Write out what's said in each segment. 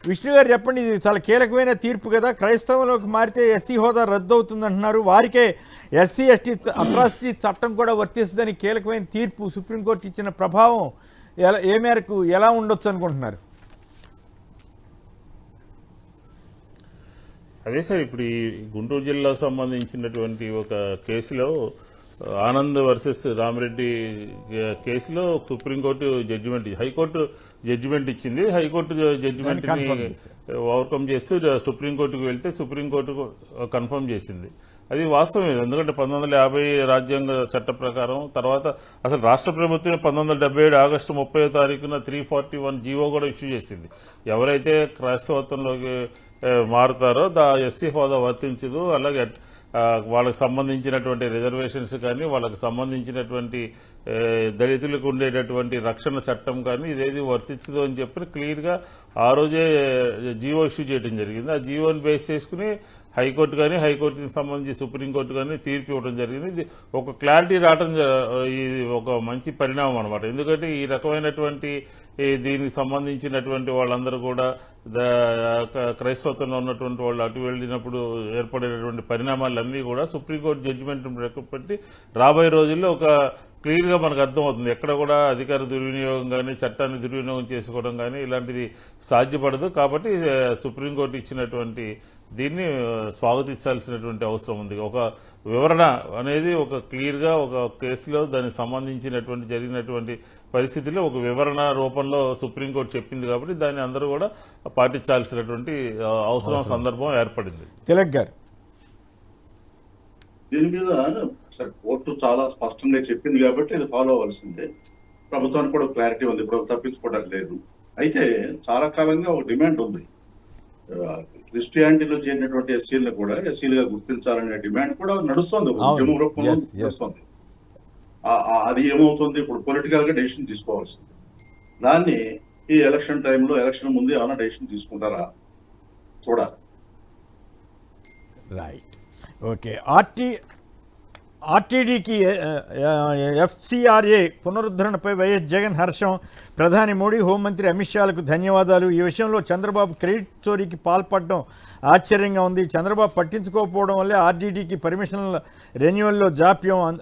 విష్ణు గారు చెప్పండి, ఇది చాలా కీలకమైన తీర్పు కదా. క్రైస్తవంలోకి మారితే ఎస్సీ హోదా రద్దు అవుతుందంటున్నారు. వారికే ఎస్సీ ఎస్టీ అట్రాసిటీ చట్టం కూడా వర్తిస్తుందని కీలకమైన తీర్పు సుప్రీంకోర్టు ఇచ్చిన ప్రభావం ఏ మేరకు ఎలా ఉండొచ్చు అనుకుంటున్నారు? అదే సార్, ఇప్పుడు ఈ గుంటూరు జిల్లాకు సంబంధించినటువంటి ఒక కేసులో ఆనంద్ వర్సెస్ రామిరెడ్డి కేసులో సుప్రీంకోర్టు జడ్జిమెంట్, హైకోర్టు జడ్జిమెంట్ ఇచ్చింది. హైకోర్టు జడ్జిమెంట్ ని ఓవర్కమ్ చేస్తూ సుప్రీంకోర్టుకు వెళ్తే సుప్రీంకోర్టు కన్ఫర్మ్ చేసింది. అది వాస్తవమే, ఎందుకంటే 1950 రాజ్యాంగ చట్ట ప్రకారం తర్వాత అసలు రాష్ట్ర ప్రభుత్వం 1977 ఆగస్టు 30వ తారీఖున 341 జీవో కూడా ఇష్యూ చేసింది. ఎవరైతే క్రైస్తవత్వంలోకి మారుతారో ఎస్సీ హోదా వర్తించదు, అలాగే వాళ్ళకి సంబంధించినటువంటి రిజర్వేషన్స్ కానీ, వాళ్ళకి సంబంధించినటువంటి దళితులకు ఉండేటటువంటి రక్షణ చట్టం కానీ ఇదేది వర్తించదు అని చెప్పి క్లియర్గా ఆ రోజే జీవో ఇష్యూ చేయడం జరిగింది. ఆ జీవోని బేస్ చేసుకుని హైకోర్టు కానీ, హైకోర్టుకి సంబంధించి సుప్రీంకోర్టు కానీ తీర్పు ఇవ్వడం జరిగింది. ఇది ఒక క్లారిటీ రావడం ఇది ఒక మంచి పరిణామం అనమాట. ఎందుకంటే ఈ రకమైనటువంటి దీనికి సంబంధించినటువంటి వాళ్ళందరూ కూడా క్రైస్తవంలో ఉన్నటువంటి వాళ్ళు అటు వెళ్ళినప్పుడు ఏర్పడేటటువంటి పరిణామాలన్నీ కూడా సుప్రీంకోర్టు జడ్జిమెంట్ బట్టి రాబోయే రోజుల్లో ఒక క్లియర్గా మనకు అర్థమవుతుంది. ఎక్కడ కూడా అధికార దుర్వినియోగం కానీ, చట్టాన్ని దుర్వినియోగం చేసుకోవడం కానీ ఇలాంటిది సాధ్యపడదు. కాబట్టి సుప్రీంకోర్టు ఇచ్చినటువంటి దీన్ని స్వాగతించాల్సినటువంటి అవసరం ఉంది. ఒక వివరణ అనేది ఒక క్లియర్గా ఒక కేసులో దానికి సంబంధించినటువంటి జరిగినటువంటి పరిస్థితుల్లో ఒక వివరణ రూపంలో సుప్రీంకోర్టు చెప్పింది కాబట్టి దాన్ని అందరూ కూడా పాటించాల్సినటువంటి అవసరం సందర్భం ఏర్పడింది. తిలక్ గారు, దీని మీద సరే కోర్టు చాలా స్పష్టంగా చెప్పింది కాబట్టి ఇది ఫాలో అవ్వాల్సిందే. ప్రభుత్వానికి కూడా క్లారిటీ ఉంది, ఇప్పుడు తప్పించుకోవడానికి లేదు. అయితే చాలా కాలంగా ఒక డిమాండ్ ఉంది, క్రిస్టియానిటీలో చేరినటువంటి ఎస్సీలను కూడా ఎస్సీలుగా గుర్తించాలనే డిమాండ్ కూడా నడుస్తుంది, ఉద్యమం రూపంలో నడుస్తుంది. అది ఏమవుతుంది, ఇప్పుడు పొలిటికల్ గా డెసిషన్ తీసుకోవాల్సింది. దాన్ని ఈ ఎలక్షన్ టైంలో, ఎలక్షన్ ముందు ఏమైనా డెసిషన్ తీసుకుంటారా చూడాలి. Right, okay. ఆర్టీడీకి ఎఫ్సిఆర్ఏ పునరుద్ధరణపై వైఎస్ జగన్ హర్షం. ప్రధాని మోడీ, హోంమంత్రి అమిత్ షాలకు ధన్యవాదాలు. ఈ విషయంలో చంద్రబాబు క్రెడిట్ చోరీకి పాల్పడడం ఆశ్చర్యంగా ఉంది. చంద్రబాబు పట్టించుకోకపోవడం వల్లే ఆర్టీడీకి పర్మిషన్ల రెన్యువల్లో జాప్యం.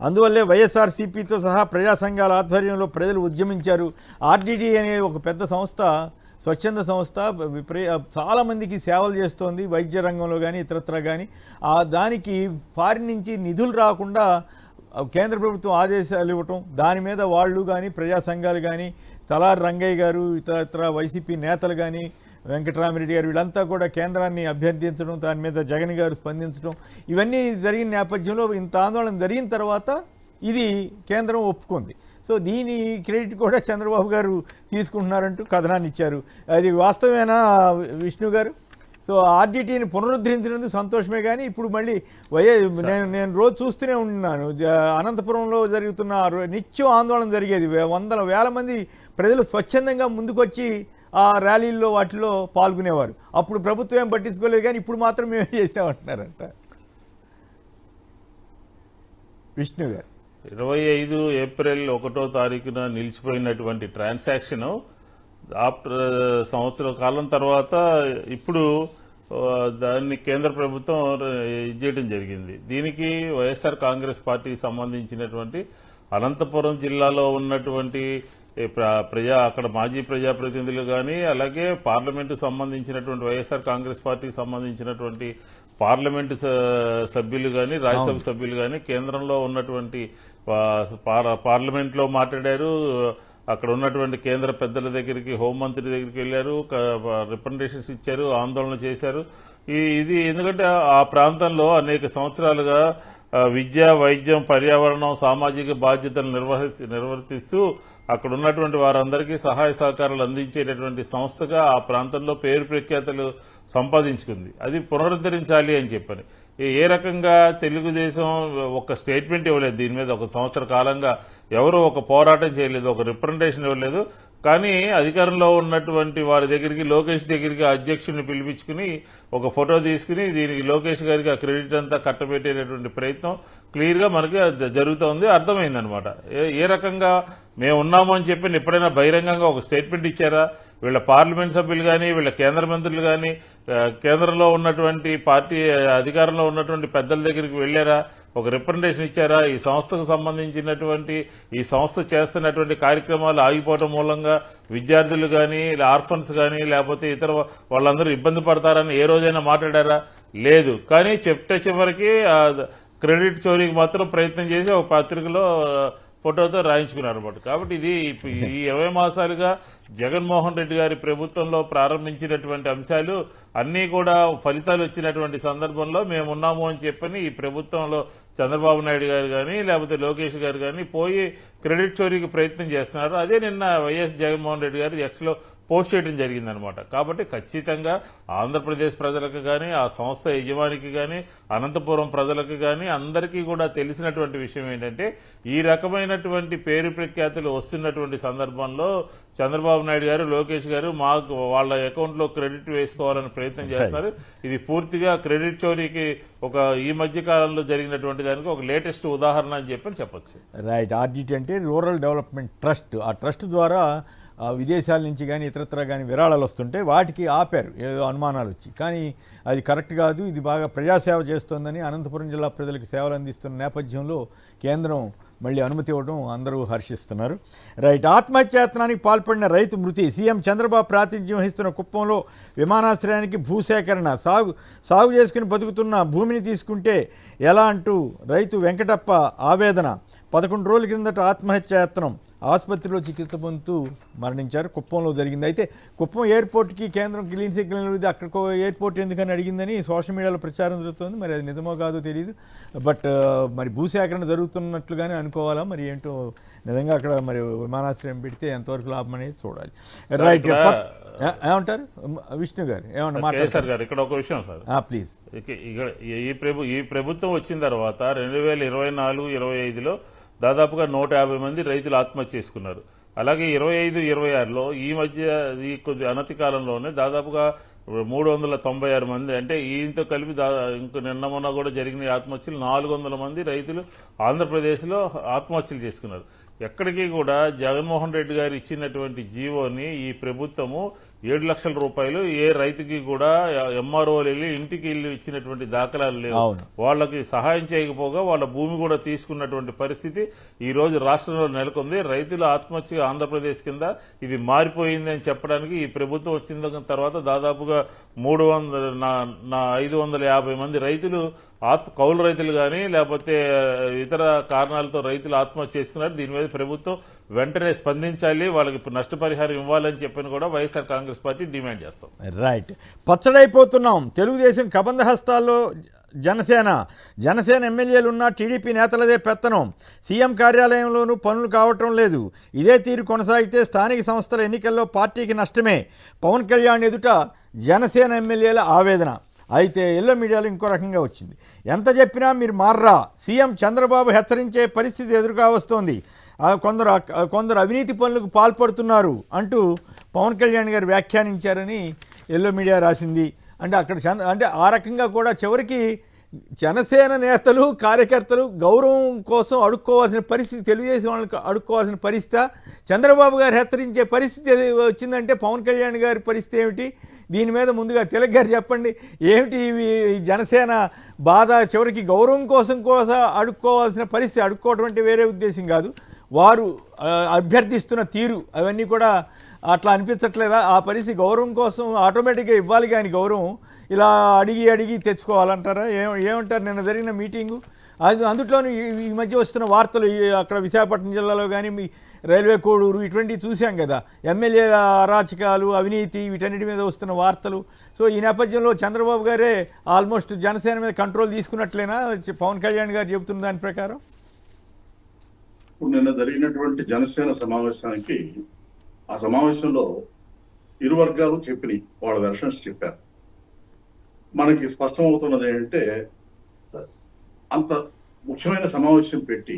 అందువల్లే వైఎస్ఆర్సీపీతో సహా ప్రజా సంఘాల ఆధ్వర్యంలో ప్రజలు ఉద్యమించారు. ఆర్టీడీ అనే ఒక పెద్ద సంస్థ, స్వచ్ఛంద సంస్థ, చాలామందికి సేవలు చేస్తోంది వైద్య రంగంలో కానీ ఇతరత్ర కానీ. దానికి ఫారిన్ నుంచి నిధులు రాకుండా కేంద్ర ప్రభుత్వం ఆదేశాలు ఇవ్వటం, దాని మీద వాళ్ళు కానీ ప్రజా సంఘాలు కానీ, తలారి రంగయ్య గారు, ఇతరత్ర వైసీపీ నేతలు కానీ, వెంకటరామిరెడ్డి గారు, వీళ్ళంతా కూడా కేంద్రాన్ని అభ్యర్థించడం, దాని మీద జగన్ గారు స్పందించడం, ఇవన్నీ జరిగిన నేపథ్యంలో ఇంత ఆందోళన జరిగిన తర్వాత ఇది కేంద్రం ఒప్పుకుంది. సో దీని క్రెడిట్ కూడా చంద్రబాబు గారు తీసుకుంటున్నారంటూ కథనాన్ని ఇచ్చారు. అది వాస్తవేనా విష్ణు గారు? సో ఆర్డీటీని పునరుద్ధరించినందుకు సంతోషమే, కానీ ఇప్పుడు మళ్ళీ నేను రోజు చూస్తూనే ఉన్నాను, అనంతపురంలో జరుగుతున్న నిత్యం ఆందోళన జరిగేది. వేల మంది ప్రజలు స్వచ్ఛందంగా ముందుకొచ్చి ఆ ర్యాలీల్లో వాటిలో పాల్గొనేవారు. అప్పుడు ప్రభుత్వం ఏం పట్టించుకోలేదు, కానీ ఇప్పుడు మాత్రం మేమే చేసామంటున్నారంట విష్ణు గారు. 25 ఏప్రిల్ 1వ తారీఖున నిలిచిపోయినటువంటి ట్రాన్సాక్షన్ ఆఫ్టర్ సంవత్సరం కాలం తర్వాత ఇప్పుడు దాన్ని కేంద్ర ప్రభుత్వం చేయడం జరిగింది. దీనికి వైఎస్ఆర్ కాంగ్రెస్ పార్టీకి సంబంధించినటువంటి అనంతపురం జిల్లాలో ఉన్నటువంటి అక్కడ మాజీ ప్రజాప్రతినిధులు కానీ, అలాగే పార్లమెంటు సంబంధించినటువంటి వైఎస్ఆర్ కాంగ్రెస్ పార్టీకి సంబంధించినటువంటి పార్లమెంటు సభ్యులు కానీ, రాజ్యసభ సభ్యులు కానీ కేంద్రంలో ఉన్నటువంటి పార్లమెంట్లో మాట్లాడారు. అక్కడ ఉన్నటువంటి కేంద్ర పెద్దల దగ్గరికి, హోంమంత్రి దగ్గరికి వెళ్ళారు, రిప్రజెంటేషన్స్ ఇచ్చారు, ఆందోళన చేశారు. ఇది ఎందుకంటే ఆ ప్రాంతంలో అనేక సంవత్సరాలుగా విద్య, వైద్యం, పర్యావరణం, సామాజిక బాధ్యతలు నిర్వర్తిస్తూ అక్కడ ఉన్నటువంటి వారందరికీ సహాయ సహకారాలు అందించేటటువంటి సంస్థగా ఆ ప్రాంతంలో పేరు ప్రఖ్యాతలు సంపాదించుకుంది. అది పునరుద్ధరించాలి అని చెప్పని ఏ రకంగా తెలుగుదేశం ఒక స్టేట్మెంట్ ఇవ్వలేదు దీని మీద. ఒక సంవత్సర కాలంగా ఎవరు ఒక పోరాటం చేయలేదు, ఒక రిప్రజెంటేషన్ ఇవ్వలేదు. కానీ అధికారంలో ఉన్నటువంటి వారి దగ్గరికి, లోకేష్ దగ్గరికి అధ్యక్షుడిని పిలిపించుకుని ఒక ఫోటో తీసుకుని దీనికి లోకేష్ గారికి ఆ క్రెడిట్ అంతా కట్టబెట్టేటటువంటి ప్రయత్నం క్లియర్గా మనకి జరుగుతోంది, అర్థమైందనమాట. ఏ రకంగా మేము ఉన్నాము అని చెప్పి ఎప్పుడైనా బహిరంగంగా ఒక స్టేట్మెంట్ ఇచ్చారా? వీళ్ళ పార్లమెంట్ సభ్యులు కానీ, వీళ్ళ కేంద్ర మంత్రులు కానీ, కేంద్రంలో ఉన్నటువంటి పార్టీ అధికారంలో ఉన్నటువంటి పెద్దల దగ్గరికి వెళ్ళారా? ఒక రిప్రజెంటేషన్ ఇచ్చారా? ఈ సంస్థకు సంబంధించినటువంటి ఈ సంస్థ చేస్తున్నటువంటి కార్యక్రమాలు ఆగిపోవడం మూలంగా విద్యార్థులు కానీ, ఆర్ఫన్స్ కానీ, లేకపోతే ఇతర వాళ్ళందరూ ఇబ్బంది పడతారని ఏ రోజైనా మాట్లాడారా? లేదు. కానీ చివరికి క్రెడిట్ చోరీకి మాత్రం ప్రయత్నం చేసి ఒక పత్రికలో ఫోటోతో రాయించుకున్నారు అనమాట. కాబట్టి ఇది ఈ 20 మాసాలుగా జగన్మోహన్ రెడ్డి గారి ప్రభుత్వంలో ప్రారంభించినటువంటి అంశాలు అన్నీ కూడా ఫలితాలు వచ్చినటువంటి సందర్భంలో మేమున్నాము అని చెప్పని ఈ ప్రభుత్వంలో చంద్రబాబు నాయుడు గారు కానీ, లేకపోతే లోకేష్ గారు కానీ పోయి క్రెడిట్ చోరీకి ప్రయత్నం చేస్తున్నారు. అదే నిన్న వైఎస్ జగన్మోహన్ రెడ్డి గారు ఎక్స్లో పోస్ట్ చేయడం జరిగిందనమాట. కాబట్టి ఖచ్చితంగా ఆంధ్రప్రదేశ్ ప్రజలకు కానీ, ఆ సంస్థ యజమానికి కానీ, అనంతపురం ప్రజలకు కానీ అందరికీ కూడా తెలిసినటువంటి విషయం ఏంటంటే, ఈ రకమైనటువంటి పేరు ప్రఖ్యాతులు వస్తున్నటువంటి సందర్భంలో చంద్రబాబు నాయుడు గారు, లోకేష్ గారు మాకు వాళ్ళ అకౌంట్లో క్రెడిట్ వేసుకోవాలని ప్రయత్నం చేస్తున్నారు. ఇది పూర్తిగా క్రెడిట్ చోరీకి ఒక ఈ మధ్య కాలంలో జరిగినటువంటి దానికి ఒక లేటెస్ట్ ఉదాహరణ అని చెప్పొచ్చు. రైట్. ఆర్డిటి అంటే రూరల్ డెవలప్మెంట్ ట్రస్ట్. ఆ ట్రస్ట్ ద్వారా విదేశాల నుంచి కానీ ఇతరత్ర కానీ విరాళాలు వస్తుంటే వాటికి ఆపారు ఏదో అనుమానాలు వచ్చి. కానీ అది కరెక్ట్ కాదు, ఇది బాగా ప్రజాసేవ చేస్తోందని అనంతపురం జిల్లా ప్రజలకు సేవలు అందిస్తున్న నేపథ్యంలో కేంద్రం మళ్ళీ అనుమతి ఇవ్వడం అందరూ హర్షిస్తున్నారు. రైట్. ఆత్మహత్యాయత్నానికి పాల్పడిన రైతు మృతి. సీఎం చంద్రబాబు ప్రాతినిధ్యం వహిస్తున్న కుప్పంలో విమానాశ్రయానికి భూసేకరణ. సాగు చేసుకుని బతుకుతున్న భూమిని తీసుకుంటే ఎలా అంటూ రైతు వెంకటప్ప ఆవేదన. 11 రోజుల కిందట ఆత్మహత్యాయత్నం. ఆసుపత్రిలో చికిత్స పొందుతూ మరణించారు. కుప్పంలో జరిగింది. అయితే కుప్పం ఎయిర్పోర్ట్కి కేంద్రం క్లీన్ సిగ్నల్ అక్కడికో ఎయిర్పోర్ట్ ఎందుకని అడిగిందని సోషల్ మీడియాలో ప్రచారం జరుగుతుంది. మరి అది నిజమో కాదో తెలియదు. బట్ మరి భూసేకరణ జరుగుతున్నట్లుగానే అనుకోవాలా మరి ఏంటో, నిజంగా అక్కడ మరి విమానాశ్రయం పెడితే ఎంతవరకు లాభం అనేది చూడాలి. రైట్. ఏమంటారు విష్ణు గారు? ఏమన్నా మాట్లాడారు? ఇక్కడ ఒక విషయం సార్ ప్లీజ్. ఈ ప్రభుత్వం వచ్చిన తర్వాత 2024-25లో దాదాపుగా 150 మంది రైతులు ఆత్మహత్య చేసుకున్నారు. అలాగే 25-26లో ఈ మధ్య ఈ కొద్ది అనతి కాలంలోనే దాదాపుగా 396 మంది, అంటే ఈయనతో కలిపి ఇంకో నిన్న మొన్న కూడా జరిగిన ఆత్మహత్యలు 400 మంది రైతులు ఆంధ్రప్రదేశ్లో ఆత్మహత్యలు చేసుకున్నారు. ఎక్కడికి కూడా జగన్మోహన్ రెడ్డి గారు ఇచ్చినటువంటి జీవోని ఈ ప్రభుత్వము 7 లక్షల రూపాయలు ఏ రైతుకి కూడా ఎంఆర్ఓలు వెళ్ళి ఇంటికి వెళ్ళి ఇచ్చినటువంటి దాఖలాలు లేవు. వాళ్ళకి సహాయం చేయకపోగా వాళ్ళ భూమి కూడా తీసుకున్నటువంటి పరిస్థితి ఈ రోజు రాష్ట్రంలో నెలకొంది. రైతుల ఆత్మహత్య ఆంధ్రప్రదేశ్ కింద ఇది మారిపోయింది అని చెప్పడానికి ఈ ప్రభుత్వం వచ్చిన తర్వాత దాదాపుగా 550 మంది రైతులు కౌలు రైతులు కానీ లేకపోతే ఇతర కారణాలతో రైతులు ఆత్మహత్య చేసుకున్నారు. దీని మీద ప్రభుత్వం వెంటనే స్పందించాలి, వాళ్ళకి నష్టపరిహారం ఇవ్వాలని చెప్పని కూడా వైఎస్ఆర్ కాంగ్రెస్ పార్టీ డిమాండ్ చేస్తాం. రైట్. పచ్చడైపోతున్నాం. తెలుగుదేశం కబంధ హస్తాల్లో జనసేన ఎమ్మెల్యేలున్నా టీడీపీ నేతలదే పెత్తనం. సీఎం కార్యాలయంలోనూ పనులు కావటం లేదు. ఇదే తీరు కొనసాగితే స్థానిక సంస్థల ఎన్నికల్లో పార్టీకి నష్టమే. పవన్ కళ్యాణ్ ఎదుట జనసేన ఎమ్మెల్యేల ఆవేదన. అయితే ఎల్లో మీడియాలో ఇంకో రకంగా వచ్చింది. ఎంత చెప్పినా మీరు మారరా, సీఎం చంద్రబాబు హెచ్చరించే పరిస్థితి ఎదురుగా వస్తోంది. కొందరు అవినీతి పనులకు పాల్పడుతున్నారు అంటూ పవన్ కళ్యాణ్ గారు వ్యాఖ్యానించారని ఎల్లో మీడియా రాసింది. అంటే అక్కడ అంటే ఆ రకంగా కూడా చివరికి జనసేన నేతలు కార్యకర్తలు గౌరవం కోసం అడుక్కోవాల్సిన పరిస్థితి, తెలుగుదేశం వాళ్ళకి అడుక్కోవాల్సిన పరిస్థితి, చంద్రబాబు గారు హెచ్చరించే పరిస్థితి వచ్చిందంటే పవన్ కళ్యాణ్ గారి పరిస్థితి ఏమిటి? దీని మీద ముందుగా తిలక్ గారు చెప్పండి, ఏమిటి ఈ జనసేన బాధ? చివరికి గౌరవం కోసం అడుక్కోవాల్సిన పరిస్థితి, అడుక్కోవడం అంటే వేరే ఉద్దేశం కాదు, వారు అభ్యర్థిస్తున్న తీరు అవన్నీ కూడా అట్లా అనిపించట్లేదా? ఆ పరిస్థితి గౌరవం కోసం ఆటోమేటిక్గా ఇవ్వాలి కానీ గౌరవం ఇలా అడిగి తెచ్చుకోవాలంటారా? ఏమంటారు? నిన్న జరిగిన మీటింగు అందులోని ఈ మధ్య వస్తున్న వార్తలు, అక్కడ విశాఖపట్నం జిల్లాలో కానీ మీ రైల్వే కోడూరు ఇటువంటివి చూసాం కదా, ఎమ్మెల్యేల అరాచకాలు, అవినీతి, వీటన్నిటి మీద వస్తున్న వార్తలు. సో ఈ నేపథ్యంలో చంద్రబాబు గారే ఆల్మోస్ట్ జనసేన మీద కంట్రోల్ తీసుకున్నట్లేనా పవన్ కళ్యాణ్ గారు చెబుతున్న దాని ప్రకారం? ఇప్పుడు నిన్న జరిగినటువంటి జనసేన సమావేశానికి, ఆ సమావేశంలో ఇరు వర్గాలు చెప్పినాయి, వాళ్ళ వెర్షన్స్ చెప్పారు. మనకి స్పష్టమవుతున్నది ఏంటంటే, అంత ముఖ్యమైన సమావేశం పెట్టి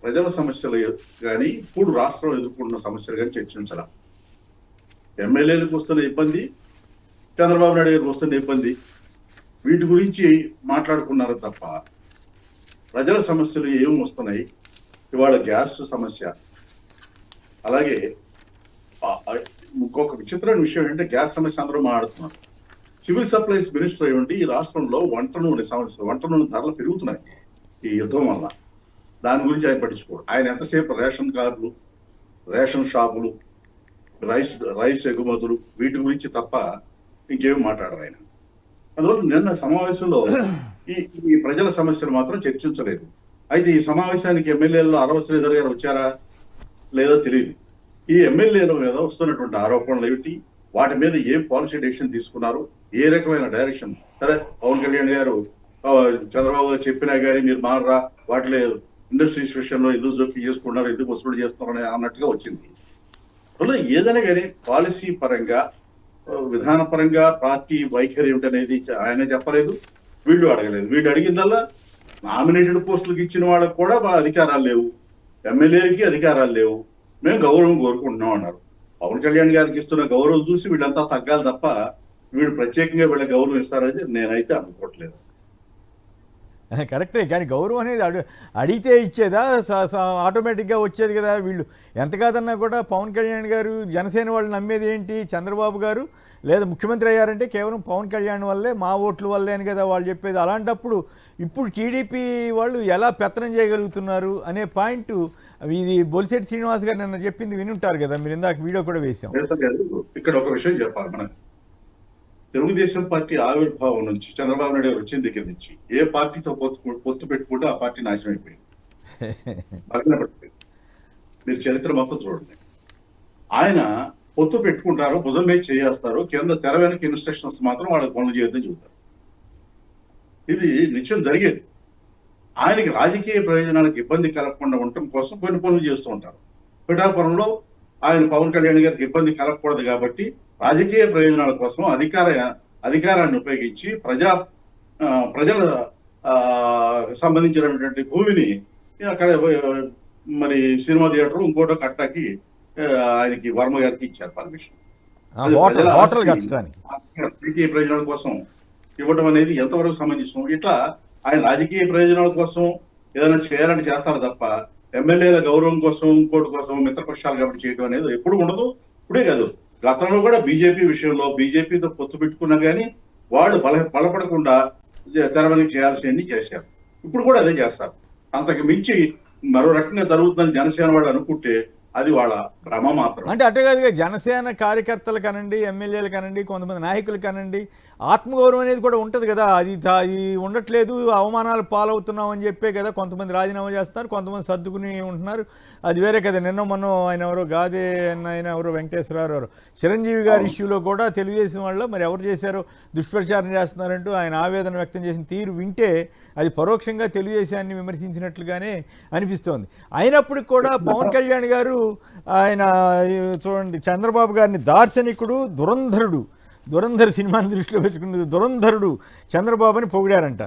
ప్రజల సమస్యలు కానీ ఇప్పుడు రాష్ట్రం ఎదుర్కొన్న సమస్యలు కానీ చర్చించాల. ఎమ్మెల్యేలకు వస్తున్న ఇబ్బంది, చంద్రబాబు నాయుడు గారికి వస్తున్న ఇబ్బంది, వీటి గురించి మాట్లాడుకున్నారు తప్ప ప్రజల సమస్యలు ఏం వస్తున్నాయి, ఇవాళ గ్యాస్ సమస్య, అలాగే ఇంకొక విచిత్రమైన విషయం ఏంటంటే గ్యాస్ సమస్య అందరూ మాట్లాడుతున్నారు. సివిల్ సప్లైస్ మినిస్టర్ అయి ఉండి ఈ రాష్ట్రంలో వంట నూనె ధరలు పెరుగుతున్నాయి ఈ యుద్ధం వల్ల. దాని గురించి ఆయన పట్టించుకోడు. ఆయన ఎంతసేపు రేషన్ కార్డులు, రేషన్ షాపులు, రైస్ ఎగుమతులు వీటి గురించి తప్ప ఇంకేమి మాట్లాడరు ఆయన. అందువల్ల నిన్న సమావేశంలో ఈ ప్రజల సమస్యలు మాత్రం చర్చించలేదు. అయితే ఈ సమావేశానికి ఎమ్మెల్యేలలో అరవ శ్రీధర్ గారు వచ్చారా లేదో తెలియదు. ఈ ఎమ్మెల్యేల మీద వస్తున్నటువంటి ఆరోపణలు ఏమిటి, వాటి మీద ఏ పాలసీ డెసిషన్ తీసుకున్నారు, ఏ రకమైన డైరెక్షన్. సరే, పవన్ కళ్యాణ్ గారు చంద్రబాబు గారు చెప్పినా కానీ మీరు మారరా, వాటిలో ఇండస్ట్రీస్ విషయంలో ఎందుకు జోక్యం చేసుకున్నారు, ఎందుకు వసూలు చేస్తున్నారు అన్నట్టుగా వచ్చింది. అందులో ఏదైనా కానీ పాలసీ పరంగా, విధాన పరంగా పార్టీ వైఖరి ఏమిటనేది ఆయన చెప్పలేదు, వీళ్ళు అడగలేదు. వీళ్ళు అడిగిందల్లా నామినేటెడ్ పోస్టులకు ఇచ్చిన వాళ్ళకు కూడా అధికారాలు లేవు, ఎమ్మెల్యేలకి అధికారాలు లేవు, మేము గౌరవం కోరుకుంటున్నాం అన్నారు. పవన్ కళ్యాణ్ గారికి ఇస్తున్న గౌరవం చూసి వీళ్ళంతా తగ్గాలి తప్ప వీళ్ళు ప్రత్యేకంగా వీళ్ళ గౌరవం ఇస్తారని నేనైతే అనుకోవట్లేదు. కరెక్టే, కానీ గౌరవం అనేది అడిగితే ఇచ్చేదా, ఆటోమేటిక్గా వచ్చేది కదా. వీళ్ళు ఎంత కాదన్నా కూడా పవన్ కళ్యాణ్ గారు, జనసేన వాళ్ళు నమ్మేది ఏంటి, చంద్రబాబు గారు లేదా ముఖ్యమంత్రి అయ్యారంటే కేవలం పవన్ కళ్యాణ్ వల్లే, మా ఓట్ల వల్లే అని కదా వాళ్ళు చెప్పేది. అలాంటప్పుడు ఇప్పుడు టీడీపీ వాళ్ళు ఎలా పెత్తనం చేయగలుగుతున్నారు అనే పాయింట్, ఇది బొలిశెట్టి శ్రీనివాస్ గారు నిన్న చెప్పింది వినుంటారు కదా మీరు, ఇందాక వీడియో కూడా వేసాం. ఇక్కడ ఒక విషయం చెప్పాలి. మనం తెలుగుదేశం పార్టీ ఆవిర్భావం నుంచి చంద్రబాబు నాయుడు గారు వచ్చిన దగ్గర నుంచి ఏ పార్టీతో పొత్తు పెట్టుకుంటే ఆ పార్టీ నాశనం అయిపోయింది, భగ్న పడిపోయింది. మీరు చరిత్ర మొత్తం చూడండి. ఆయన పొత్తు పెట్టుకుంటారు, భుజం మీద చేస్తారు, కింద తెర వెనక ఇన్స్ట్రక్షన్స్ మాత్రం వాళ్ళకి పనులు చేయొద్దని చెబుతారు. ఇది నిత్యం జరిగేది. ఆయనకి రాజకీయ ప్రయోజనాలకు ఇబ్బంది కలగకుండా ఉండటం కోసం కొన్ని పనులు చేస్తూ ఉంటారు. పిఠాపురంలో ఆయన పవన్ కళ్యాణ్ గారికి ఇబ్బంది కలగకూడదు కాబట్టి రాజకీయ ప్రయోజనాల కోసం అధికారాన్ని ఉపయోగించి ప్రజల సంబంధించినటువంటి భూమిని అక్కడ మరి సినిమా థియేటర్ ఇంకోటో కట్టకి ఆయనకి వర్మ గారికి ఇచ్చారు పర్మిషన్. రాజకీయ ప్రయోజనాల కోసం ఇవ్వడం అనేది ఎంతవరకు సమంజసం? ఇట్లా ఆయన రాజకీయ ప్రయోజనాల కోసం ఏదైనా చేయాలని చేస్తారు తప్ప ఎమ్మెల్యేల గౌరవం కోసం, ఇంకోటి కోసం, మిత్రపక్షాలు కాబట్టి చేయడం అనేది ఎప్పుడు ఉండదు. ఇప్పుడే కాదు, గతంలో కూడా బీజేపీ విషయంలో బీజేపీతో పొత్తు పెట్టుకున్నా కానీ వాళ్ళు బలపడకుండా తెరవనికి చేయాల్సినవన్నీ చేశారు. ఇప్పుడు కూడా అదే చేస్తారు. అంతకు మించి మరో రకంగా జరుగుతుందని జనసేన వాళ్ళు అనుకుంటే అది వాళ్ళ భ్రమ మాత్రం. అంటే అట్టే కాదుగా, జనసేన కార్యకర్తలు కానండి, ఎమ్మెల్యేలు కానండి, కొంతమంది నాయకులు కానండి, ఆత్మగౌరవం అనేది కూడా ఉంటుంది కదా. అది ఉండట్లేదు, అవమానాలు పాలవుతున్నాం అని చెప్పే కదా కొంతమంది రాజీనామా చేస్తున్నారు, కొంతమంది సర్దుకుని ఉంటున్నారు. అది వేరే కదా. నిన్న మొన్న ఆయన ఎవరో గాదే ఆయన ఎవరో వెంకటేశ్వరరావు ఎవరు చిరంజీవి గారి ఇష్యూలో కూడా తెలుగుదేశం వాళ్ళు మరి ఎవరు చేశారో దుష్ప్రచారం చేస్తున్నారంటూ ఆయన ఆవేదన వ్యక్తం చేసిన తీరు వింటే అది పరోక్షంగా తెలుగుదేశాన్ని విమర్శించినట్లుగానే అనిపిస్తోంది. అయినప్పటికి కూడా పవన్ కళ్యాణ్ గారు ఆయన చూడండి, చంద్రబాబు గారిని దార్శనికుడు, దురంధరుడు, దురంధర్ సినిమాని దృష్టిలో పెట్టుకున్నది దురంధరుడు చంద్రబాబుని పొగిడారంట.